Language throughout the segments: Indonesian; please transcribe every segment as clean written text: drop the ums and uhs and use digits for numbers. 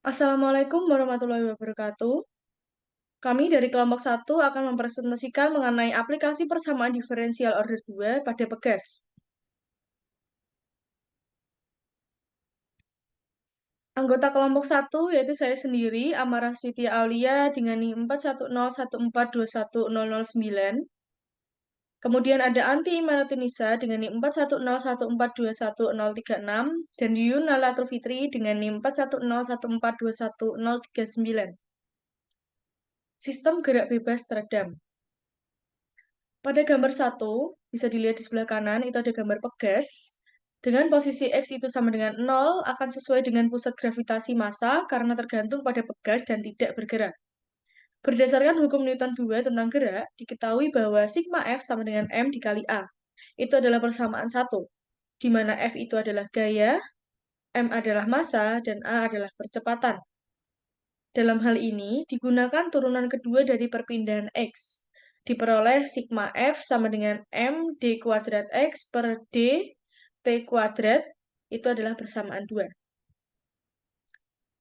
Assalamualaikum warahmatullahi wabarakatuh. Kami dari kelompok 1 akan mempresentasikan mengenai aplikasi persamaan diferensial order 2 pada Pegas. Anggota kelompok 1 yaitu saya sendiri, Amara Siti Aulia dengan NIM 41014210009. Kemudian ada Anti Maratunisa dengan NIM 41014210036 dan Yuyun Nalatul Fitri dengan NIM 41014210039. Sistem gerak bebas teredam. Pada gambar 1, bisa dilihat di sebelah kanan, itu ada gambar Pegas. Dengan posisi X itu sama dengan 0, akan sesuai dengan pusat gravitasi massa karena tergantung pada Pegas dan tidak bergerak. Berdasarkan hukum Newton 2 tentang gerak, diketahui bahwa sigma F sama dengan M dikali A. Itu adalah persamaan 1, di mana F itu adalah gaya, M adalah massa, dan A adalah percepatan. Dalam hal ini, digunakan turunan kedua dari perpindahan X. Diperoleh sigma F sama dengan M D kuadrat X per D T kuadrat, itu adalah persamaan 2.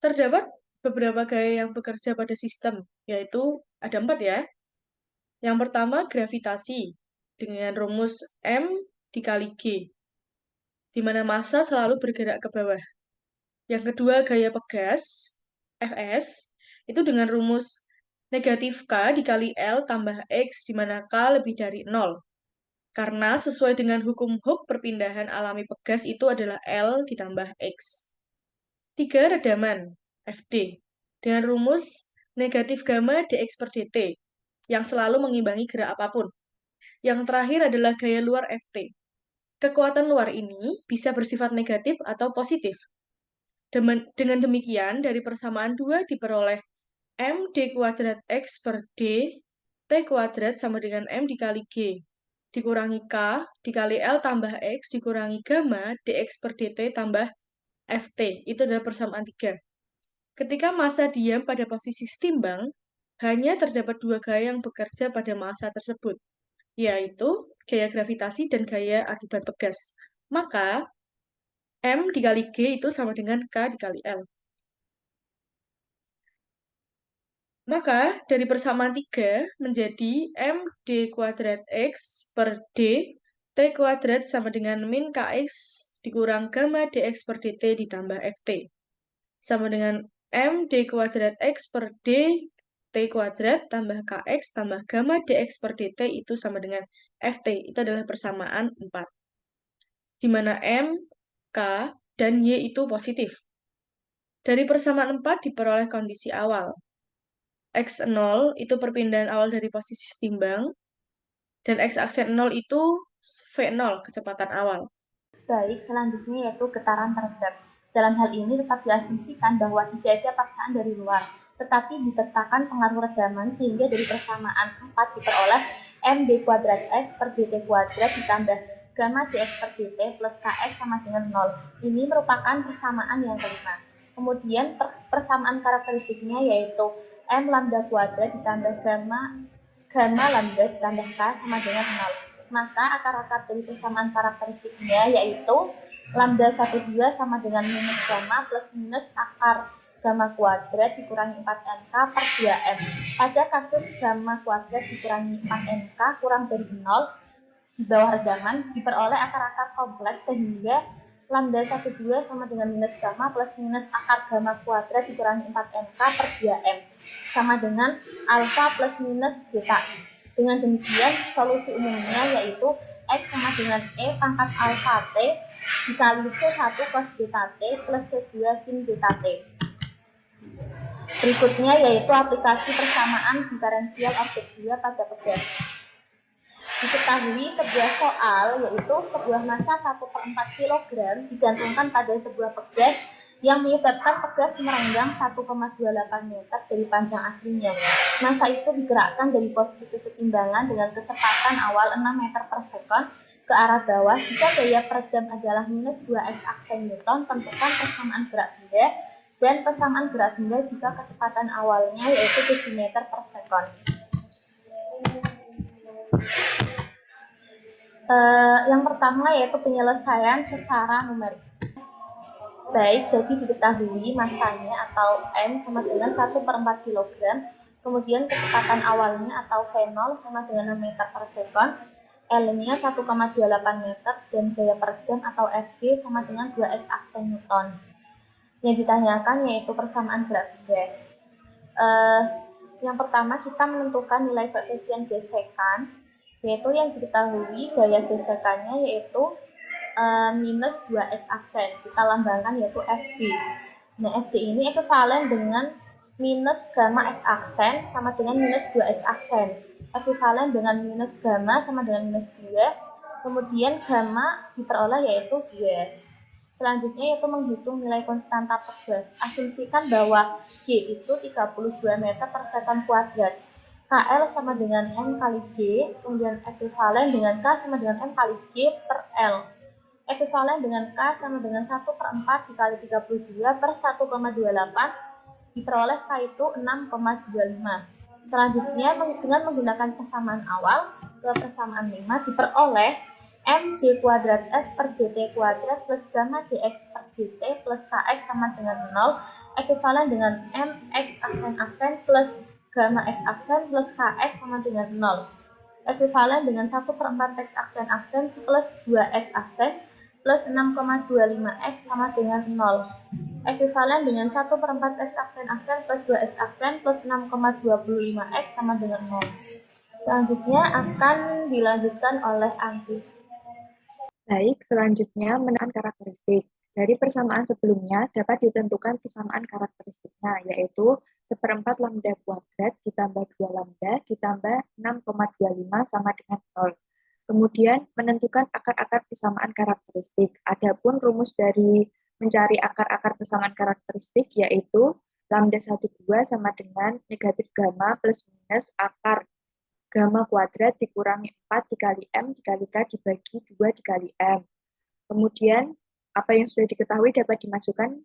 Terdapat beberapa gaya yang bekerja pada sistem, yaitu ada 4 ya. Yang pertama, gravitasi, dengan rumus M dikali G, di mana massa selalu bergerak ke bawah. Yang kedua, gaya Pegas, Fs, itu dengan rumus negatif K dikali L tambah X, di mana K lebih dari 0. Karena sesuai dengan hukum Hooke perpindahan alami Pegas itu adalah L ditambah X. 3, redaman, Fd, dengan rumus negatif gamma dx per dt, yang selalu mengimbangi gerak apapun. Yang terakhir adalah gaya luar Ft. Kekuatan luar ini bisa bersifat negatif atau positif. Dengan demikian, dari persamaan 2 diperoleh M D kuadrat X per D T kuadrat sama dengan M dikali G, dikurangi K, dikali L tambah X, dikurangi gamma, dx per dt tambah Ft. Itu adalah persamaan 3. Ketika massa diam pada posisi setimbang, hanya terdapat 2 gaya yang bekerja pada massa tersebut, yaitu gaya gravitasi dan gaya akibat Pegas. Maka, M dikali G itu sama dengan K dikali L. Maka, dari persamaan 3 menjadi M D kuadrat X per D T kuadrat sama dengan min Kx dikurang gamma dx per dt ditambah Ft. Sama dengan M D kuadrat X per D T kuadrat tambah Kx tambah gamma dx per dt itu sama dengan Ft. Itu adalah persamaan 4. Di mana M, K, dan Y itu positif. Dari persamaan 4 diperoleh kondisi awal. X0 itu perpindahan awal dari posisi setimbang, dan X aksen 0 itu V0, kecepatan awal. Baik, selanjutnya yaitu getaran teredam. Dalam hal ini tetap diasumsikan bahwa tidak ada paksaan dari luar, tetapi disertakan pengaruh redaman sehingga dari persamaan 4 diperoleh M D kuadrat X per dt kuadrat ditambah gamma dx per dt plus Kx sama dengan 0. Ini merupakan persamaan yang kelima. Kemudian persamaan karakteristiknya yaitu M lambda kuadrat ditambah gamma lambda ditambah K sama dengan 0. Maka akar-akar dari persamaan karakteristiknya yaitu lambda 12 sama dengan minus gamma plus minus akar gamma kuadrat dikurangi 4nk per 2m. Pada kasus gamma kuadrat dikurangi 4nk kurang dari 0 di bawah redaman diperoleh akar-akar kompleks sehingga lambda 12 sama dengan minus gamma plus minus akar gamma kuadrat dikurangi 4nk per 2m sama dengan alfa plus minus beta. Dengan demikian, solusi umumnya yaitu X sama dengan E pangkat alfa T dikali C1 cos beta T plus C2 sin beta T. Berikutnya yaitu aplikasi persamaan diferensial order 2 pada Pegas. Diketahui sebuah soal yaitu sebuah massa 1/4 kg digantungkan pada sebuah Pegas yang menyebabkan Pegas merenggang 1,28 meter dari panjang aslinya. Massa itu digerakkan dari posisi kesetimbangan dengan kecepatan awal 6 meter per sekon ke arah bawah. Jika gaya peredam adalah minus 2x aksen Newton, tentukan persamaan gerak benda dan persamaan gerak benda jika kecepatan awalnya yaitu 7 meter per sekon. Yang pertama yaitu penyelesaian secara numerik. Baik, jadi diketahui masanya atau M sama dengan 1/4 kg, kemudian kecepatan awalnya atau V0 sama dengan 6 meter per sekon, L-nya 1,28 meter, dan gaya per jam atau Fg sama dengan 2X aksen Newton. Yang ditanyakan yaitu persamaan gerak benda. Yang pertama kita menentukan nilai koefisien gesekan, yaitu yang diketahui gaya gesekannya yaitu minus 2x aksen, kita lambangkan yaitu FB. Nah, FB ini ekivalen dengan minus gamma x aksen sama dengan minus 2x aksen. Ekivalen dengan minus gamma sama dengan minus 2, kemudian gamma diperoleh yaitu 2. Selanjutnya yaitu menghitung nilai konstanta per gas. Asumsikan bahwa G itu 32 meter per sekon kuadrat. KL sama dengan M kali G, kemudian ekivalen dengan K sama dengan M kali G per L. Ekivalen dengan K sama dengan 1/4 dikali 32 per 1,28, diperoleh K itu 6,25. Selanjutnya dengan menggunakan persamaan awal ke persamaan 5 diperoleh M D kuadrat X per DT kuadrat plus gamma DX per DT plus KX sama dengan 0, ekivalen dengan M X aksen-aksen plus gamma X aksen plus KX sama dengan 0. Ekivalen dengan 1/4 X aksen-aksen plus 2X aksen plus 6,25X sama dengan 0. Ekivalen dengan 1/4 X aksen-aksen plus 2X aksen plus 6,25X sama dengan 0. Selanjutnya akan dilanjutkan oleh Anggi. Baik, selanjutnya menekan karakteristik. Dari persamaan sebelumnya dapat ditentukan persamaan karakteristiknya, yaitu 1/4 lambda kuadrat ditambah 2 lambda ditambah 6,25 sama dengan 0. Kemudian menentukan akar-akar persamaan karakteristik. Adapun rumus dari mencari akar-akar persamaan karakteristik yaitu lambda 12 sama dengan negatif gamma plus minus akar gamma kuadrat dikurangi 4 dikali M dikali K dibagi 2 dikali M. Kemudian, apa yang sudah diketahui dapat dimasukkan,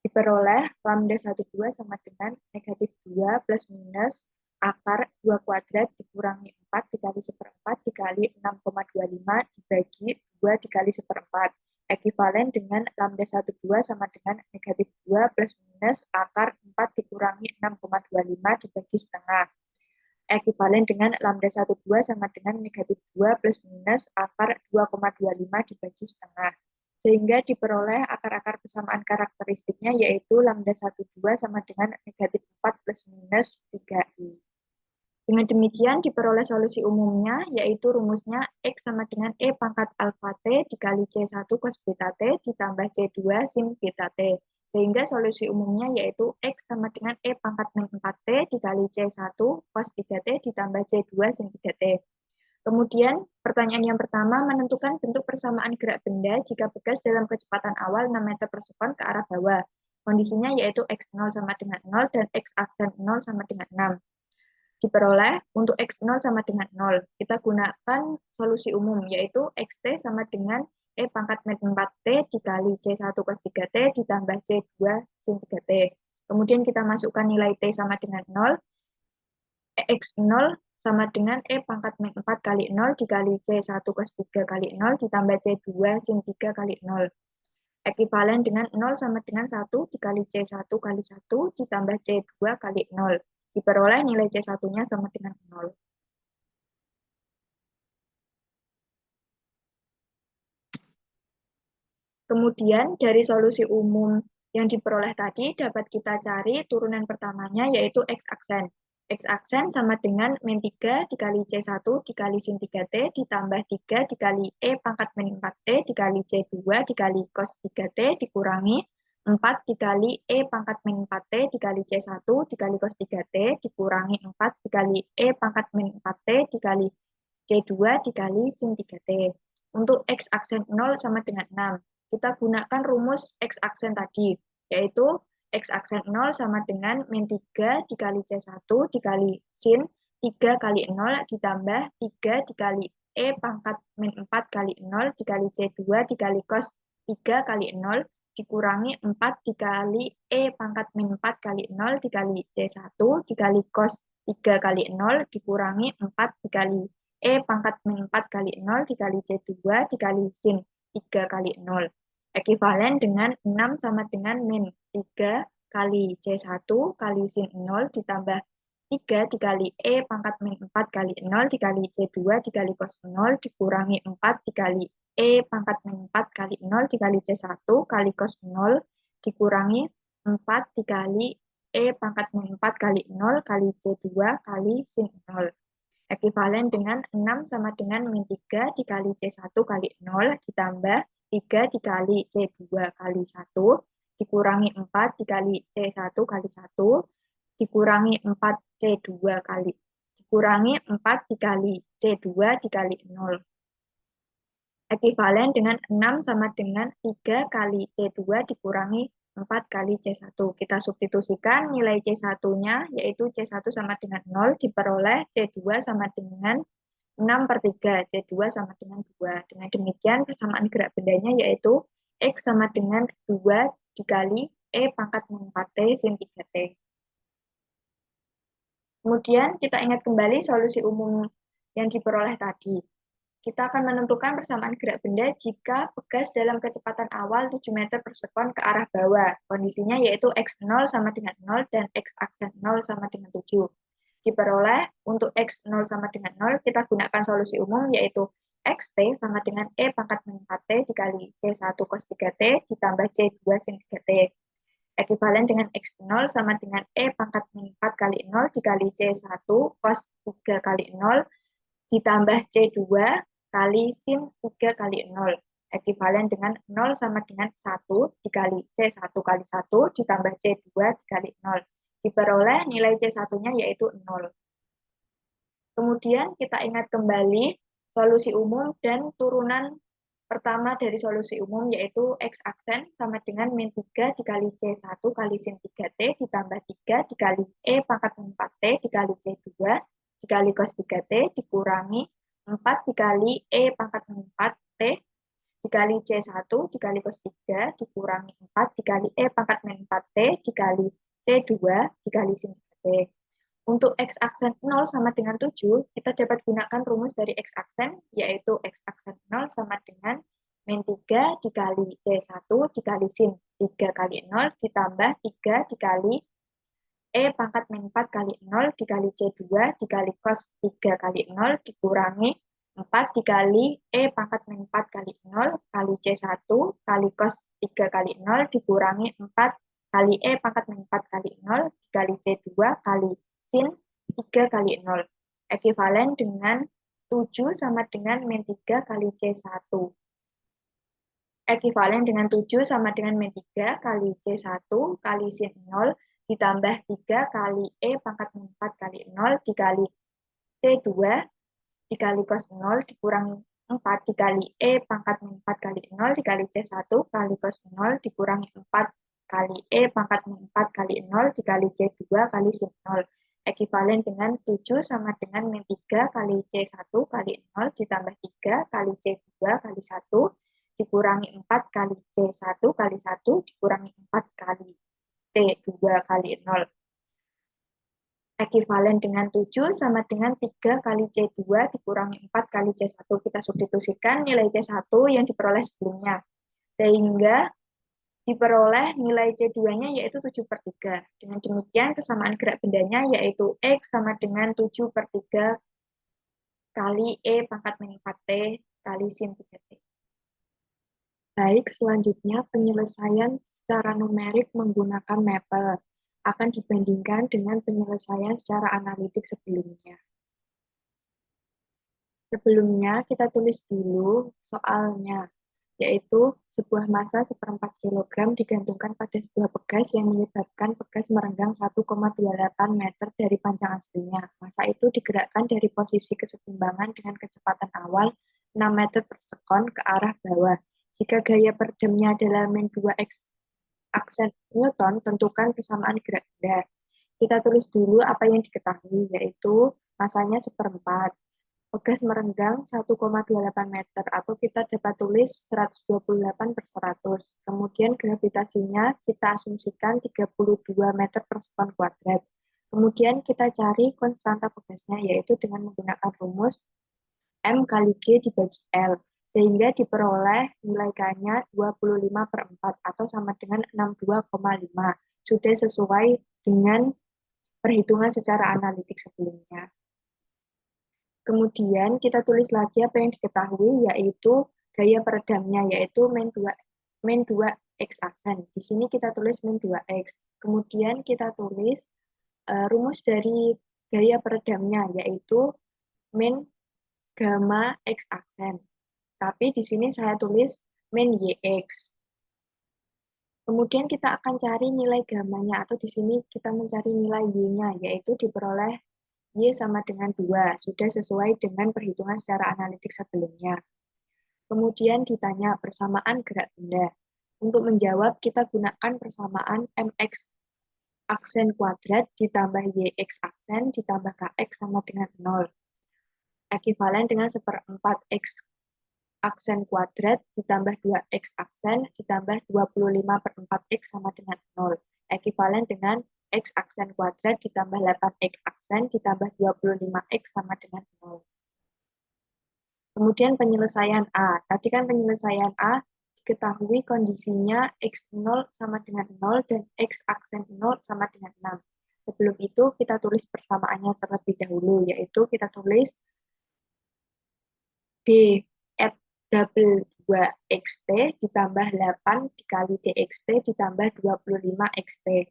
diperoleh lambda 12 sama dengan negatif 2 plus minus akar 2 kuadrat dikurangi 4 dikali 1/4 dikali 6,25 dibagi 2 dikali 1/4. Ekivalen dengan lambda 12 sama dengan negatif 2 plus minus akar 4 dikurangi 6,25 dibagi setengah. Ekivalen dengan lambda 12 sama dengan negatif 2 plus minus akar 2,25 dibagi setengah. Sehingga diperoleh akar-akar persamaan karakteristiknya yaitu lambda 12 sama dengan negatif 4 plus minus 3i. Dengan demikian diperoleh solusi umumnya yaitu rumusnya X sama dengan E pangkat alfa T dikali C1 cos beta T ditambah C2 sin beta T. Sehingga solusi umumnya yaitu X sama dengan E pangkat min 4T dikali C1 cos 3T ditambah C2 sin 3T. Kemudian, pertanyaan yang pertama menentukan bentuk persamaan gerak benda jika bergas dalam kecepatan awal 6 meter per sekon ke arah bawah. Kondisinya yaitu X0 sama dengan 0 dan X aksen 0 sama dengan 6. Diperoleh untuk X0 sama dengan 0. Kita gunakan solusi umum yaitu XT sama dengan E pangkat min 4T dikali C1 cos 3T ditambah C2 sin 3T. Kemudian kita masukkan nilai T sama dengan 0. X0 sama dengan E pangkat min 4 kali 0 dikali C1 cos 3 kali 0 ditambah C2 sin 3 kali 0. Ekivalen dengan 0 sama dengan 1 dikali C1 kali 1 ditambah C2 kali 0. Diperoleh nilai C1-nya sama dengan 0. Kemudian dari solusi umum yang diperoleh tadi dapat kita cari turunan pertamanya yaitu X aksen. X aksen sama dengan min 3 dikali C1 dikali sin 3T ditambah 3 dikali E pangkat min 4T dikali C2 dikali cos 3T dikurangi 4 dikali E pangkat min 4T dikali C1 dikali cos 3T dikurangi 4 dikali E pangkat min 4T dikali C2 dikali sin 3T. Untuk X aksen 0 sama dengan 6. Kita gunakan rumus X aksen tadi, yaitu X aksen 0 sama dengan min 3 dikali C1 dikali sin 3 kali 0 ditambah 3 dikali E pangkat min 4 kali 0 dikali C2 dikali cos 3 kali 0 dikurangi 4 dikali E pangkat min 4 kali 0 dikali C1 dikali cos 3 kali 0 dikurangi 4 dikali E pangkat min 4 kali 0 dikali C2 dikali sin 3 kali 0. Ekivalen dengan 6 sama dengan min 3 kali C1 kali sin 0 ditambah 3 dikali E pangkat min 4 kali 0 dikali C2 dikali cos 0 dikurangi 4 dikali E pangkat min 4 kali 0 dikali C1 kali cos 0 dikurangi 4 dikali E pangkat min 4 kali 0 kali C2 kali sin 0. Ekivalen dengan 6 sama dengan min 3 dikali C1 kali 0 ditambah 3 dikali C2 kali 1 dikurangi 4 dikali C1 kali 1 dikurangi 4 C2 kali dikurangi 4 dikali C2 dikali 0. Ekivalen dengan 6 sama dengan 3 kali C2 dikurangi 4 kali C1. Kita substitusikan nilai C1-nya, yaitu C1 sama dengan 0, diperoleh C2 sama dengan 6 per 3, C2 sama dengan 2. Dengan demikian, persamaan gerak bendanya yaitu X sama dengan 2 dikali E pangkat min 4T sin 3T. Kemudian, kita ingat kembali solusi umum yang diperoleh tadi. Kita akan menentukan persamaan gerak benda jika pegas dalam kecepatan awal 7 meter per sekon ke arah bawah. Kondisinya yaitu X0 sama dengan 0 dan X aksen 0 sama dengan 7. Diperoleh untuk X0 sama dengan 0, kita gunakan solusi umum yaitu XT sama dengan E pangkat min 4T dikali C1 cos 3T ditambah C2 sin 3T. Ekivalen dengan X0 sama dengan E pangkat min 4 kali 0 dikali C1 cos 3 kali 0 ditambah C2 kali sin 3 kali 0. Ekivalen dengan 0 sama dengan 1 dikali C1 kali 1 ditambah C2 dikali 0. Diperoleh nilai C1-nya yaitu 0. Kemudian kita ingat kembali solusi umum dan turunan pertama dari solusi umum yaitu X aksen sama dengan min 3 dikali C1 kali sin 3T ditambah 3 dikali E pangkat min 4T dikali C2 dikali cos 3T dikurangi 4 dikali E pangkat min 4T dikali C1 dikali cos 3 dikurangi 4 dikali E pangkat min 4T dikali C2 dikali sin 3T. Untuk X aksen 0 sama dengan 7, kita dapat gunakan rumus dari X aksen, yaitu X aksen 0 sama dengan min 3 dikali C1 dikali sin 3 kali 0 ditambah 3 dikali E pangkat min 4 kali 0 dikali C2 dikali cos 3 kali 0 dikurangi 4 dikali E pangkat min 4 kali 0 kali C1 kali cos 3 kali 0 dikurangi 4 kali E pangkat min 4 kali 0 dikali C2 kali sin 3 kali 0. Ekivalen dengan 7 sama dengan min 3 kali C1. Ekivalen dengan 7 sama dengan min 3 kali C1 kali sin 0 ditambah 3 kali E pangkat min 4 kali 0 dikali C2 dikali cos 0 dikurangi 4 dikali E pangkat min 4 kali 0 dikali C1 kali cos 0 dikurangi 4 kali E pangkat min 4 kali 0 dikali C2 kali sin 0. Ekivalen dengan 7 sama dengan min 3 kali C1 kali 0 ditambah 3 kali C2 kali 1 dikurangi 4 kali C1 kali 1 dikurangi 4 kali C2 kali 0. Ekivalen dengan 7 sama dengan 3 kali C2 dikurangi 4 kali C1. Kita substitusikan nilai C1 yang diperoleh sebelumnya. Sehingga diperoleh nilai C2-nya yaitu 7 per 3. Dengan demikian, kesamaan gerak bendanya yaitu X sama dengan 7 per 3 kali E pangkat min 4T kali sin 3T. Baik, selanjutnya penyelesaian secara numerik menggunakan mapel akan dibandingkan dengan penyelesaian secara analitik sebelumnya. Sebelumnya, kita tulis dulu soalnya, yaitu sebuah massa 1/4 kg digantungkan pada sebuah pegas yang menyebabkan pegas merenggang 1,28 meter dari panjang aslinya. Massa itu digerakkan dari posisi kesetimbangan dengan kecepatan awal 6 meter per sekon ke arah bawah. Jika gaya perdamnya adalah min 2x aksen Newton, tentukan persamaan gerak benda. Kita tulis dulu apa yang diketahui, yaitu massanya 1/4. Pegas merenggang 1,28 meter atau kita dapat tulis 128 per 100. Kemudian gravitasinya kita asumsikan 32 meter per sekon kuadrat. Kemudian kita cari konstanta pegasnya yaitu dengan menggunakan rumus M kali G dibagi L. sehingga diperoleh nilai K-nya 25/4 atau sama dengan 62,5. Sudah sesuai dengan perhitungan secara analitik sebelumnya. Kemudian kita tulis lagi apa yang diketahui, yaitu gaya peredamnya, yaitu min 2 X aksen. Di sini kita tulis min 2X. Kemudian kita tulis rumus dari gaya peredamnya, yaitu min gamma X aksen. Tapi di sini saya tulis min YX. Kemudian kita akan cari nilai gamanya, atau di sini kita mencari nilai Y-nya, yaitu diperoleh Y sama dengan 2, sudah sesuai dengan perhitungan secara analitik sebelumnya. Kemudian ditanya persamaan gerak benda. Untuk menjawab, kita gunakan persamaan MX aksen kuadrat ditambah YX aksen ditambah KX sama dengan 0. Ekivalen dengan 1/4 X aksen kuadrat ditambah 2X aksen ditambah 25/4X sama dengan 0. Ekivalen dengan X aksen kuadrat ditambah 8X aksen ditambah 25X sama dengan 0. Kemudian penyelesaian A. Tadi kan penyelesaian A diketahui kondisinya X0 sama dengan 0 dan X aksen 0 sama dengan 6. Sebelum itu kita tulis persamaannya terlebih dahulu, yaitu kita tulis D at double 2xt ditambah 8 dikali dxt ditambah 25xt.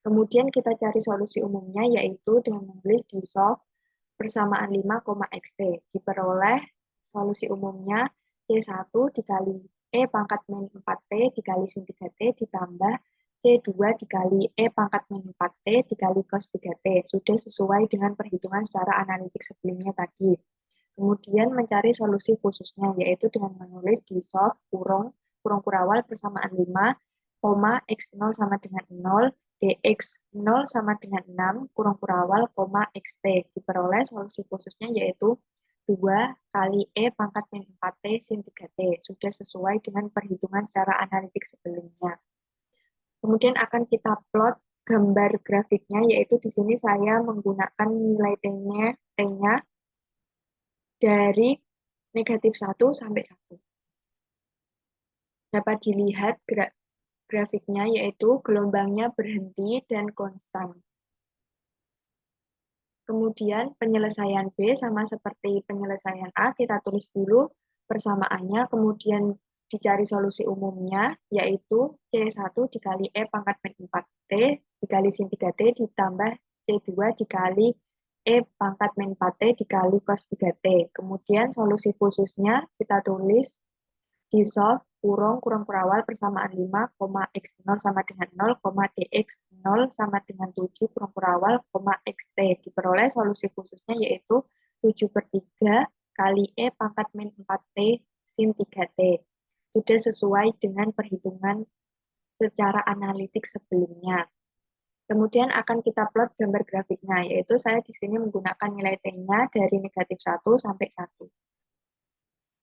Kemudian kita cari solusi umumnya, yaitu dengan menulis di solve persamaan 5,xt. Diperoleh solusi umumnya C1 dikali E pangkat min 4T dikali sin 3T ditambah C2 dikali E pangkat min 4T dikali cos 3T. Sudah sesuai dengan perhitungan secara analitik sebelumnya tadi. Kemudian mencari solusi khususnya, yaitu dengan menulis di solve kurung kurawal persamaan 5, x0 sama dengan 0, dx0 sama dengan 6, kurung kurawal, xt. Diperoleh solusi khususnya yaitu 2 kali E pangkat min 4T sin 3T. Sudah sesuai dengan perhitungan secara analitik sebelumnya. Kemudian akan kita plot gambar grafiknya, yaitu di sini saya menggunakan nilai T-nya dari -1 sampai 1. Dapat dilihat grafiknya, yaitu gelombangnya berhenti dan konstan. Kemudian penyelesaian B sama seperti penyelesaian A, kita tulis dulu persamaannya, kemudian dicari solusi umumnya, yaitu C1 dikali E pangkat min 4T dikali sin 3T ditambah C2 dikali E pangkat min 4T dikali cos 3T. Kemudian solusi khususnya kita tulis di solve kurung kurawal persamaan 5, x0 sama dengan 0, dx0 sama dengan 7 kurung kurawal, xt. Diperoleh solusi khususnya yaitu 7/3 kali E pangkat min 4T sin 3T. Sudah sesuai dengan perhitungan secara analitik sebelumnya. Kemudian akan kita plot gambar grafiknya, yaitu saya di sini menggunakan nilai T-nya dari -1 sampai 1.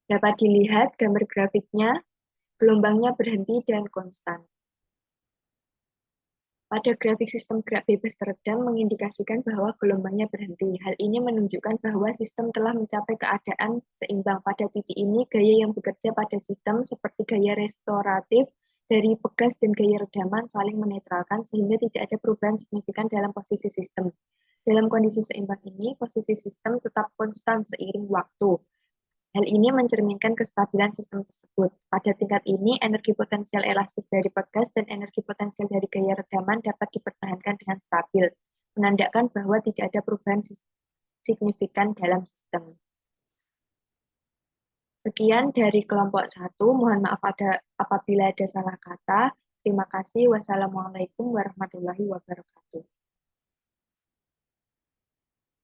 Dapat dilihat gambar grafiknya, gelombangnya berhenti dan konstan. Pada grafik sistem gerak bebas teredam mengindikasikan bahwa gelombangnya berhenti. Hal ini menunjukkan bahwa sistem telah mencapai keadaan seimbang. Pada titik ini, gaya yang bekerja pada sistem seperti gaya restoratif dari pegas dan gaya redaman saling menetralkan sehingga tidak ada perubahan signifikan dalam posisi sistem. Dalam kondisi seimbang ini, posisi sistem tetap konstan seiring waktu. Hal ini mencerminkan kestabilan sistem tersebut. Pada tingkat ini, energi potensial elastis dari pegas dan energi potensial dari gaya redaman dapat dipertahankan dengan stabil, menandakan bahwa tidak ada perubahan signifikan dalam sistem. Sekian dari kelompok 1, mohon maaf apabila ada salah kata. Terima kasih. Wassalamualaikum warahmatullahi wabarakatuh.